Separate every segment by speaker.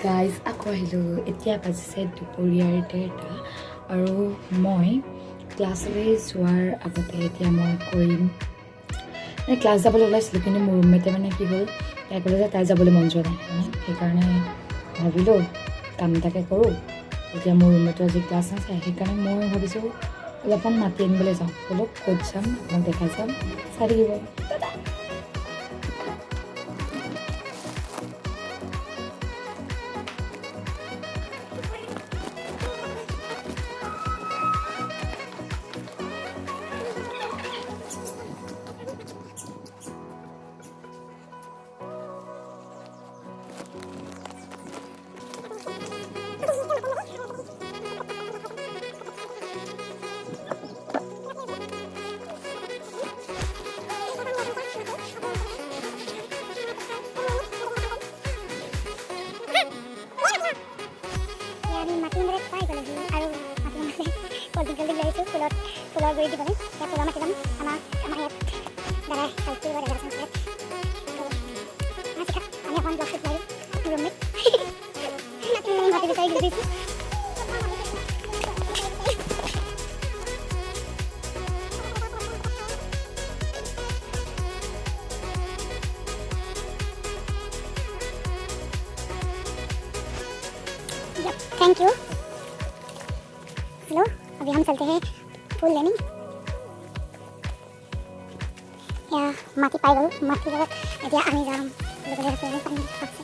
Speaker 1: guys আকৌ আহিলোঁ এতিয়া বাজিছে দুপৰীয়াৰ 1:30 আৰু মই ক্লাছলৈ যোৱাৰ আগতে এতিয়া মই কৰিম মানে ক্লাছ যাবলৈ ওলাইছিলোঁ কিন্তু মোৰ ৰুমমেটে মানে কি হ'ল তাই ক'লে যে তাই যাবলৈ মন যোৱা নাই মানে সেইকাৰণে ভাবিলোঁ কাম এটাকে কৰোঁ এতিয়া মোৰ ৰুমমেটৰ আজি ক্লাছ নাচায় সেইকাৰণে মই ভাবিছোঁ অলপমান মাতি আনিবলৈ যাওঁ অলপ ক'ত যাম আপোনাক দেখাই যাম চাই থাকিব ফুলৰ গুৰি দিবলৈ এতিয়া ফুলৰ মাতি ল'ম আমাৰ ইয়াত দাদাই হেল্প কৰিব দাদা আছে আমি অকণ ব্লগ শ্বুট মাৰিম ৰুমমেট মাতি বিচাৰি ঘূৰি দিছোঁ थैंक यू हेलो अभी हम चलते हैं फूल लेने या माटी पाई गलो माटी লগত এতিয়া আমি যাম ফুলবলৈ আছে পানী আছে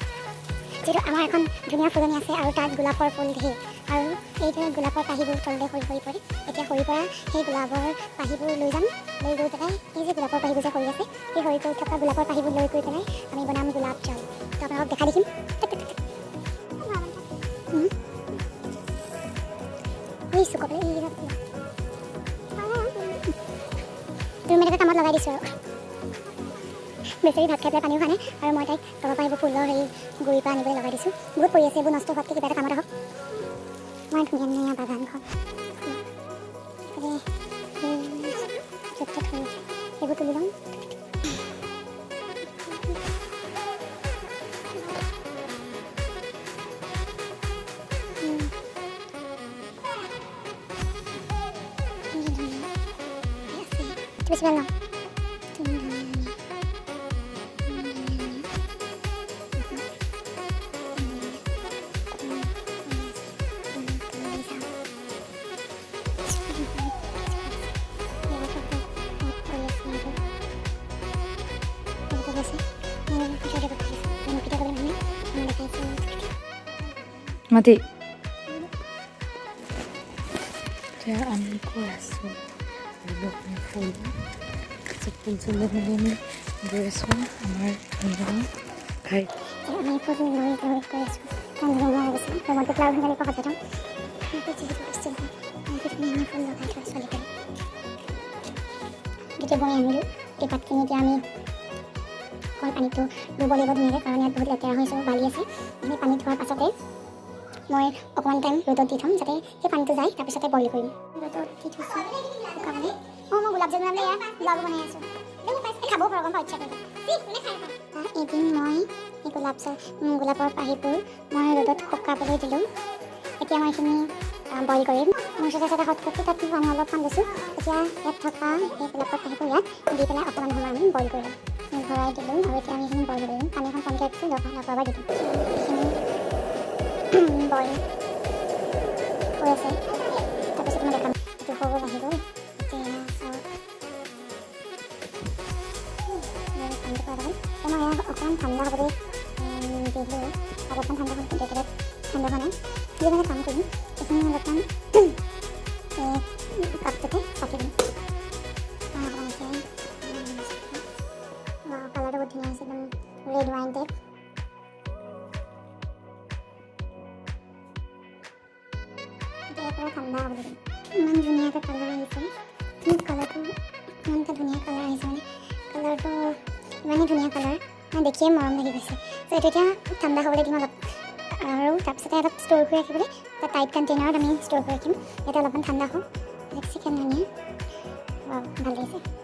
Speaker 1: যেটো আমাৰ এখন ধুনীয়া ফুলনি আছে আৰু তাত গোলাপৰ ফুল ধেৰ আৰু এইটো গোলাপৰ পাহিবোৰ তলতে সৰি সৰি পৰে এতিয়া সৰি পৰা সেই গোলাপৰ পাহিবোৰ লৈ যাম লৈ গৈ পেলাই এই যে গোলাপৰ পাহিবোৰ যে সৰি আছে সেই সৰি গৈ থকা গোলাপৰ পাহিবোৰ লৈ গৈ পেলাই আমি বনাম গোলাপ জাল তো আপোনালোকক দেখা দেখিম এই সুকলে এই তুমি মেৰে কামত লগাই দিছোঁ বেছি ভাত খাই পেলাই পানীও খোৱা নাই আৰু মই তাইক তলৰ পৰা এইবোৰ ফুলৰ হেৰি গুৰিৰ পৰা আনিবলৈ লগাই দিছোঁ বহুত পৰি আছে এইবোৰ নষ্ট হোৱাতকৈ কিবা এটা কামত আহক মই ধুনীয়া ধুনীয়া বাগানখন এইবোৰ তুলি ল'ম বেছি ভাল ন মাতি এতিয়া আমি গৈ আছোঁ ফুল ফুল চুল মেলি আমি গৈ আছোঁ আমাৰ খাই আমি ফুল লৈ গৈ আছোঁ ফুল লগাই থোৱা যেতিয়া বৈ আনিলোঁ এই পাতখিনি এতিয়া আমি অকল পানীটো ধুব লাগিব ধুনীয়াকৈ কাৰণ ইয়াত বহুত লেতেৰা হৈছে বালি আছে সেই পানী ধোৱাৰ পাছতে মই অকণমান টাইম ৰ'দত দি থ'ম যাতে সেই পানীটো যায় তাৰপিছতে বইল কৰিম ৰ'দত দি থৈছোঁ শুকাবলৈ মই গোলাপ জামুন আমি ইয়াত ব্লগ বনাই আছোঁ খাব পাৰোঁ অকণ ইচ্ছা কৰিব এদিন মই এই গোলাপৰ পাহিবোৰ মই ৰ'দত শুকাবলৈ দিলোঁ এতিয়া মই এইখিনি বইল কৰিম মোৰ চাই হট কাটি তাত আমি অলপমান লৈছোঁ এতিয়া ইয়াত থকা এই গোলাপৰ পাহিবোৰ ইয়াত দি পেলাই অকণমান সময় আমি বইল কৰিম ভৰাই দিলোঁ আৰু এতিয়া আমি এইখিনি বইল কৰিম পানীখন কমকৈ ৰাখিছোঁ লগাব দি দিম এইখিনি বইল হৈ আছে তাৰপিছত মই দেখাম এইটো সৰু আহিব এতিয়া মই অকণমান ঠাণ্ডা হ'বলৈ দিলোঁ অলপমান ঠাণ্ডা হ'ল কিন্তু একেবাৰে ঠাণ্ডা হোৱা নাই যদি মানে কাম কৰিম এইখিনি অলপমান কাপটোতে চাকি দিম কালাৰটো বহুত ধুনীয়া হৈছে একদম ৰেড ৱাইন টাইপ এতিয়া পৰা ঠাণ্ডা হ'বলৈ দিম ইমান ধুনীয়াকৈ কালাৰ আহিছে কালাৰটো ইমান এটা ধুনীয়া কালাৰ আহিছে মানে কালাৰটো ইমানেই ধুনীয়া কালাৰ মানে দেখিয়ে মৰম লাগি গৈছে ত' এইটো এতিয়া ঠাণ্ডা হ'বলৈ দিম অলপ আৰু তাৰপিছতে অলপ ষ্ট'ৰ কৰি ৰাখিবলৈ এটা টাইট কণ্টেইনাৰত আমি ষ্ট'ৰ কৰি ৰাখিম ইয়াতে অলপমান ঠাণ্ডা হওক চিকেন ধুনীয়া ভাল লাগিছে